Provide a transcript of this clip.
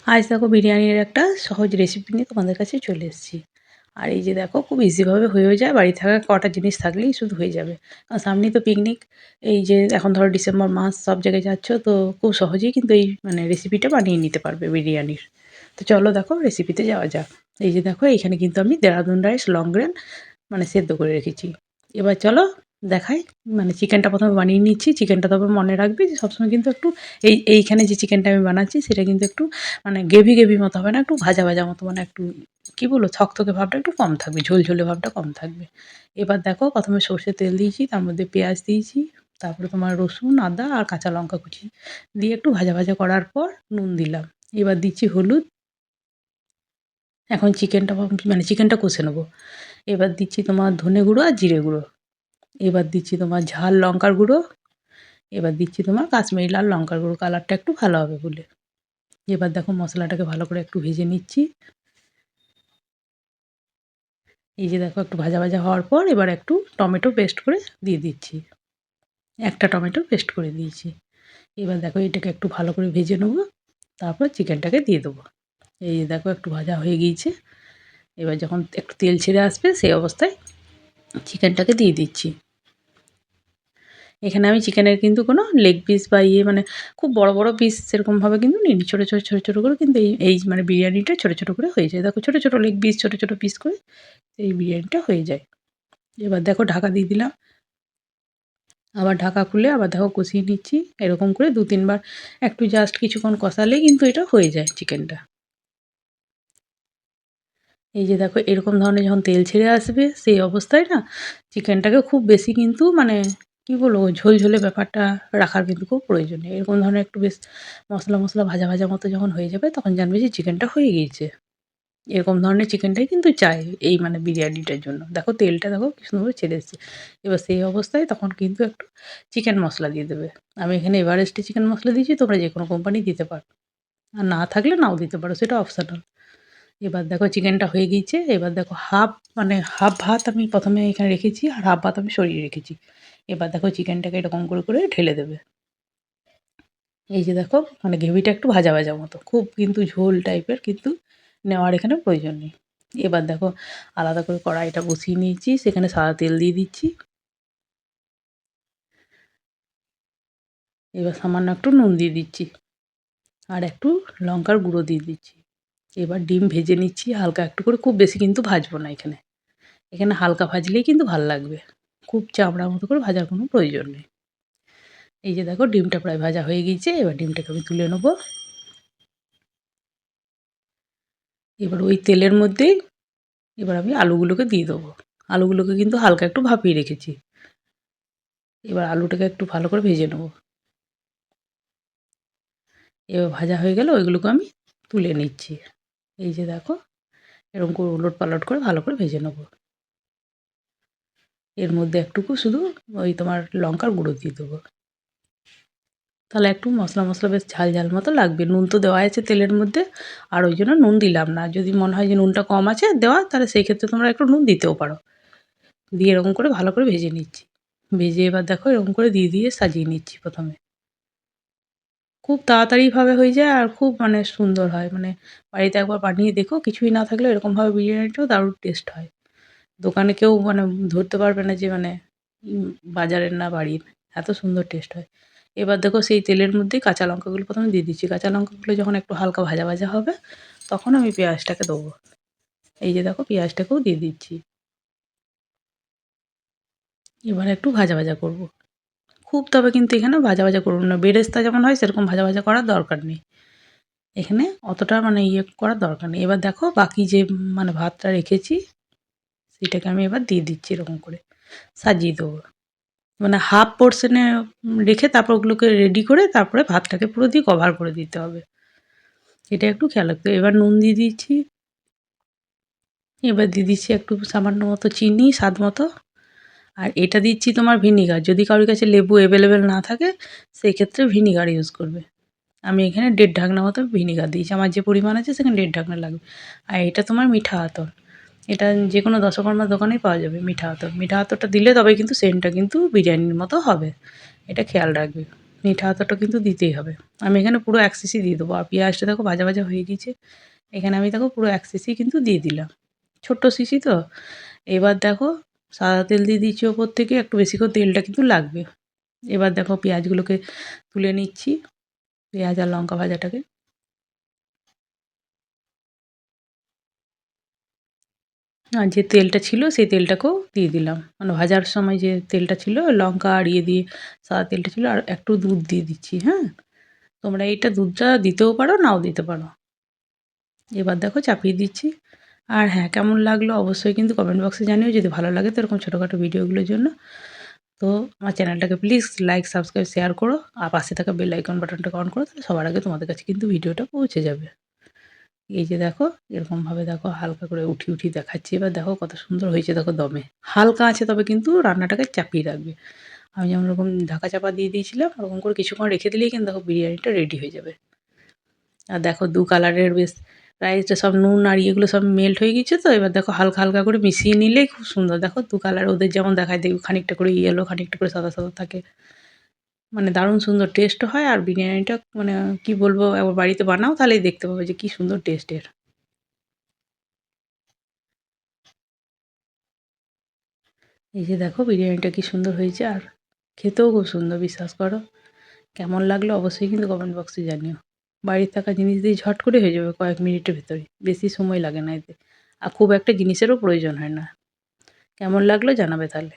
আজ দেখো বিরিয়ানির একটা সহজ রেসিপি নিয়ে তোমাদের কাছে চলে এসেছি। আর এই যে দেখো খুব ইজিভাবে হয়েও যায়, বাড়ি থাকা কটা জিনিস থাকলেই শুধু হয়ে যাবে। আর সামনেই তো পিকনিক, এই যে এখন ধরো ডিসেম্বর মাস, সব জায়গায় যাচ্ছ তো খুব সহজেই কিন্তু এই রেসিপিটা বানিয়ে নিতে পারবে বিরিয়ানির। তো চলো দেখো রেসিপিতে যাওয়া যাক। এই যে দেখো এইখানে কিন্তু আমি দেরাদুন রাইস লং গ্রেন সেদ্ধ করে রেখেছি। এবার চলো দেখাই। চিকেনটা প্রথমে বানিয়ে নিচ্ছি। চিকেনটা তবে মনে রাখবি যে সবসময় কিন্তু একটু এইখানে যে চিকেনটা আমি বানাচ্ছি সেটা কিন্তু একটু গ্রেভি মতো হবে না, একটু ভাজা ভাজা মতো, একটু কী বলবো, থকথকে ভাবটা একটু কম থাকবে, ঝোলঝোলে ভাবটা কম থাকবে। এবার দেখো প্রথমে সর্ষের তেল দিয়েছি, তার মধ্যে পেঁয়াজ দিয়েছি, তারপরে তোমার রসুন, আদা আর কাঁচা লঙ্কা কুচি দিয়ে একটু ভাজা ভাজা করার পর নুন দিলাম। এবার দিচ্ছি হলুদ। এখন চিকেনটা কষে নেবো। এবার দিচ্ছি তোমার ধনে গুঁড়ো আর জিরে গুঁড়ো। এবার দিচ্ছি তোমার ঝাল লঙ্কার গুঁড়ো। এবার দিচ্ছি তোমার কাশ্মীরি লাল লঙ্কার গুঁড়ো, কালারটা একটু ভালো হবে বলে। এবার দেখো মশলাটাকে ভালো করে একটু ভেজে নিচ্ছি। এই যে দেখো একটু ভাজা ভাজা হওয়ার পর এবার একটু টমেটো পেস্ট করে দিয়ে দিচ্ছি। একটা টমেটো পেস্ট করে দিয়েছি। এবার দেখো এটাকে একটু ভালো করে ভেজে নেবো, তারপর চিকেনটাকে দিয়ে দেবো। এই যে দেখো একটু ভাজা হয়ে গিয়েছে। এবার যখন একটু তেল ছেড়ে আসবে সেই অবস্থায় চিকেনটাকে দিয়ে দিচ্ছি। এখানে আমি চিকেনের কিন্তু কোনো লেগ পিস বা খুব বড় বড় পিস সেরকমভাবে কিন্তু নিইনি। ছোটো করে কিন্তু এই বিরিয়ানিটা ছোটো ছোটো করে হয়ে যায়। দেখো ছোটো ছোটো লেগ পিস, ছোটো ছোটো পিস করে এই বিরিয়ানিটা হয়ে যায়। এবার দেখো ঢাকা দিয়ে দিলাম। আবার ঢাকা খুলে আবার দেখো কষিয়ে নিচ্ছি। এরকম করে ২-৩ বার একটু জাস্ট কিছুক্ষণ কষালেই কিন্তু এটা হয়ে যায় চিকেনটা। এই যে দেখো এরকম ধরনের যখন তেল ছেড়ে আসবে সেই অবস্থায় না চিকেনটাকে খুব বেশি কিন্তু কী বলবো, ঝোলঝোলে ব্যাপারটা রাখার কিন্তু খুব প্রয়োজন নেই। এরকম ধরনের একটু বেশ মশলা মশলা ভাজা ভাজা মতো যখন হয়ে যাবে তখন জানবে যে চিকেনটা হয়ে গিয়েছে। এরকম ধরনের চিকেনটাই কিন্তু চাই এই বিরিয়ানিটার জন্য। দেখো তেলটা দেখো কি সুন্দর করে ছেড়ে এসছে। এবার সেই অবস্থায় তখন কিন্তু একটু চিকেন মশলা দিয়ে দেবে। আমি এখানে এভারেস্টে চিকেন মশলা দিয়েছি, তোমরা যে কোনো কোম্পানি দিতে পারো। আর না থাকলে নাও দিতে পারো, সেটা অপশনাল। এবার দেখো চিকেনটা হয়ে গিয়েছে। এবার দেখো হাফ ভাত আমি প্রথমে এখানে রেখেছি আর হাফ ভাত আমি সরিয়ে রেখেছি। এবার দেখো চিকেনটাকে এরকম করে করে ঢেলে দেবে। এই যে দেখো গ্রেভিটা একটু ভাজা ভাজা মতো, খুব কিন্তু ঝোল টাইপের কিন্তু নেওয়ার এখানে প্রয়োজন নেই। এবার দেখো আলাদা করে কড়াইটা বসিয়ে নিয়েছি, সেখানে সাদা তেল দিয়ে দিচ্ছি। এবার সামান্য একটু নুন দিয়ে দিচ্ছি আর একটু লঙ্কার গুঁড়ো দিয়ে দিচ্ছি। এবার ডিম ভেজে নিচ্ছি হালকা একটু করে, খুব বেশি কিন্তু ভাজবো না এখানে। এখানে হালকা ভাজলেই কিন্তু ভাল লাগবে, খুব চামড়ার মতো করে ভাজার কোনো প্রয়োজন নেই। এই যে দেখো ডিমটা প্রায় ভাজা হয়ে গিয়েছে। এবার ডিমটাকে আমি তুলে নেবো। এবার ওই তেলের মধ্যেই এবার আমি আলুগুলোকে দিয়ে দেবো। আলুগুলোকে কিন্তু হালকা একটু ভাপিয়ে রেখেছি। এবার আলুটাকে একটু ভালো করে ভেজে নেবো। এবার ভাজা হয়ে গেলে ওইগুলোকে আমি তুলে নিচ্ছি। এই যে দেখো এরকম করে উলটপালট করে ভালো করে ভেজে নেবো। এর মধ্যে একটুকু শুধু ওই তোমার লঙ্কার গুঁড়ো দিয়ে দেবো। তাহলে একটু মশলা মশলা বেশ ঝাল ঝাল মতো লাগবে। নুন তো দেওয়া আছে তেলের মধ্যে, আর ওই জন্য নুন দিলাম না। যদি মনে হয় যে নুনটা কম আছে দেওয়া, তাহলে সেই ক্ষেত্রে তোমরা একটু নুন দিতেও পারো। দিয়ে এরকম করে ভালো করে ভেজে নিচ্ছি। ভেজে এবার দেখো এরকম করে দিয়ে দিয়ে সাজিয়ে নিচ্ছি প্রথমে। খুব তাড়াতাড়িভাবে হয়ে যায় আর খুব সুন্দর হয়। বাড়িতে একবার বানিয়ে দেখো, কিছুই না থাকলেও এরকমভাবে বিরিয়ানিটাও দারুণ টেস্ট হয়। দোকানে কেউ ধরতে পারবে না যে বাজারের না বাড়ির। এত সুন্দর টেস্ট হয়। এবার দেখো সেই তেলের মধ্যেই কাঁচা লঙ্কাগুলো প্রথমে দিয়ে দিচ্ছি। কাঁচা লঙ্কাগুলো যখন একটু হালকা ভাজা ভাজা হবে তখন আমি পেঁয়াজটাকে দেবো। এই যে দেখো পেঁয়াজটাকেও দিয়ে দিচ্ছি। এবার একটু ভাজা ভাজা করব। খুব তবে কিন্তু এখানে ভাজা ভাজা করব না। বেরেস্তা যেমন হয় সেরকম ভাজা ভাজা করার দরকার নেই। এখানে অতটা ইয়ে করার দরকার নেই। এবার দেখো বাকি যে ভাতটা রেখেছি সেটাকে আমি এবার দিয়ে দিচ্ছি এরকম করে। সাজিয়ে দেবো। হাফ পোর্শনে রেখে তারপর ওগুলোকে রেডি করে তারপরে ভাতটাকে পুরো দিয়ে কভার করে দিতে হবে। এটা একটু খেয়াল রাখতে হবে। এবার নুন দিয়ে দিচ্ছি। এবার দিয়ে দিচ্ছি একটু সামান্য মতো চিনি স্বাদ মতো। আর এটা দিচ্ছি তোমার ভিনিগার। যদি কারোর কাছে লেবু অ্যাভেলেবেল না থাকে সেই ক্ষেত্রে ভিনিগার ইউজ করবে। আমি এখানে ১.৫ ঢাকনা মতো ভিনিগার দিয়েছি। আমার যে পরিমাণ আছে সেখানে ১.৫ ঢাকনা লাগবে। আর এটা তোমার মিঠা আতর। এটা যেকোনো দশকর্মার দোকানেই পাওয়া যাবে মিঠা আতর। মিঠা আতরটা দিলে তবে কিন্তু সেন্টটা কিন্তু বিরিয়ানির মতো হবে। এটা খেয়াল রাখবে। মিঠা আতরটা কিন্তু দিতেই হবে। আমি এখানে পুরো ১ শিশি দিয়ে দেবো। আর পেঁয়াজটা দেখো ভাজা, ভাজা হয়ে গিয়েছে। এখানে আমি দেখো পুরো ১ শিশি কিন্তু দিয়ে দিলাম। ছোট্ট শিশি তো। এবার দেখো সাদা তেল দিয়ে দিচ্ছি ওপর থেকে, একটু বেশি করে তেলটা কিন্তু লাগবে। এবার দেখো পেঁয়াজগুলোকে তুলে নিচ্ছি, পেঁয়াজ আর লঙ্কা ভাজাটাকে। আর যে তেলটা ছিল সেই তেলটাকেও দিয়ে দিলাম। মানে ভাজার সময় যে তেলটা ছিল লঙ্কা আর ইয়ে দিয়ে সাদা তেলটা ছিল, আর একটু দুধ দিয়ে দিচ্ছি, হ্যাঁ? তোমরা এইটা দুধটা দিতেও পারো, নাও দিতে পারো। এবার দেখো চাপিয়ে দিচ্ছি। আর হ্যাঁ, কেমন লাগলো অবশ্যই কিন্তু কমেন্ট বক্সে জানিও। যদি ভালো লাগে তো এরকম ছোটোখাটো ভিডিওগুলোর জন্য। তো আমার চ্যানেলটাকে প্লিজ লাইক, সাবস্ক্রাইব, শেয়ার করো। আর পাশে থাকা বেল আইকন বাটনটাকে অন করো, তাহলে সবার আগে তোমাদের কাছে কিন্তু ভিডিওটা পৌঁছে যাবে। এই যে দেখো এরকমভাবে দেখো হালকা করে উঠিয়ে দেখাচ্ছি। এবার দেখো কত সুন্দর হয়েছে দেখো দমে। হালকা আছে তবে কিন্তু রান্নাটাকে চাপিয়ে রাখবে। আমি যেমন ওরকম ঢাকা চাপা দিয়ে দিয়েছিলাম, ওরকম করে কিছুক্ষণ রেখে দিলেই কিন্তু দেখো বিরিয়ানিটা রেডি হয়ে যাবে। আর দেখো দু কালারের বেশ রাইসটা সব নুন আর ইয়েগুলো সব মেল্ট হয়ে গিয়েছে তো। এবার দেখো হালকা, হালকা করে মিশিয়ে নিলেই খুব সুন্দর। দেখো দু কালার ওদের যেমন দেখায় দেখবে খানিকটা করে ইয়েলো, খানিকটা করে সাদা, সাদা থাকে। মানে দারুণ সুন্দর টেস্টও হয়। আর বিরিয়ানিটা মানে কি বলবো, একবার বাড়িতে বানাও তাহলেই দেখতে পাবে যে কি সুন্দর টেস্ট এর। এই যে দেখো বিরিয়ানিটা কি সুন্দর হয়েছে, আর খেতেও খুব সুন্দর, বিশ্বাস করো। কেমন লাগলো অবশ্যই কিন্তু কমেন্ট বক্সে জানিও। বাড়ির থাকা জিনিস দিয়ে ঝট করে হয়ে যাবে কয়েক মিনিটের ভেতরে, বেশি সময় লাগে না এতে। আর খুব একটা জিনিসেরও প্রয়োজন হয় না। কেমন লাগলো জানাবে তাহলে।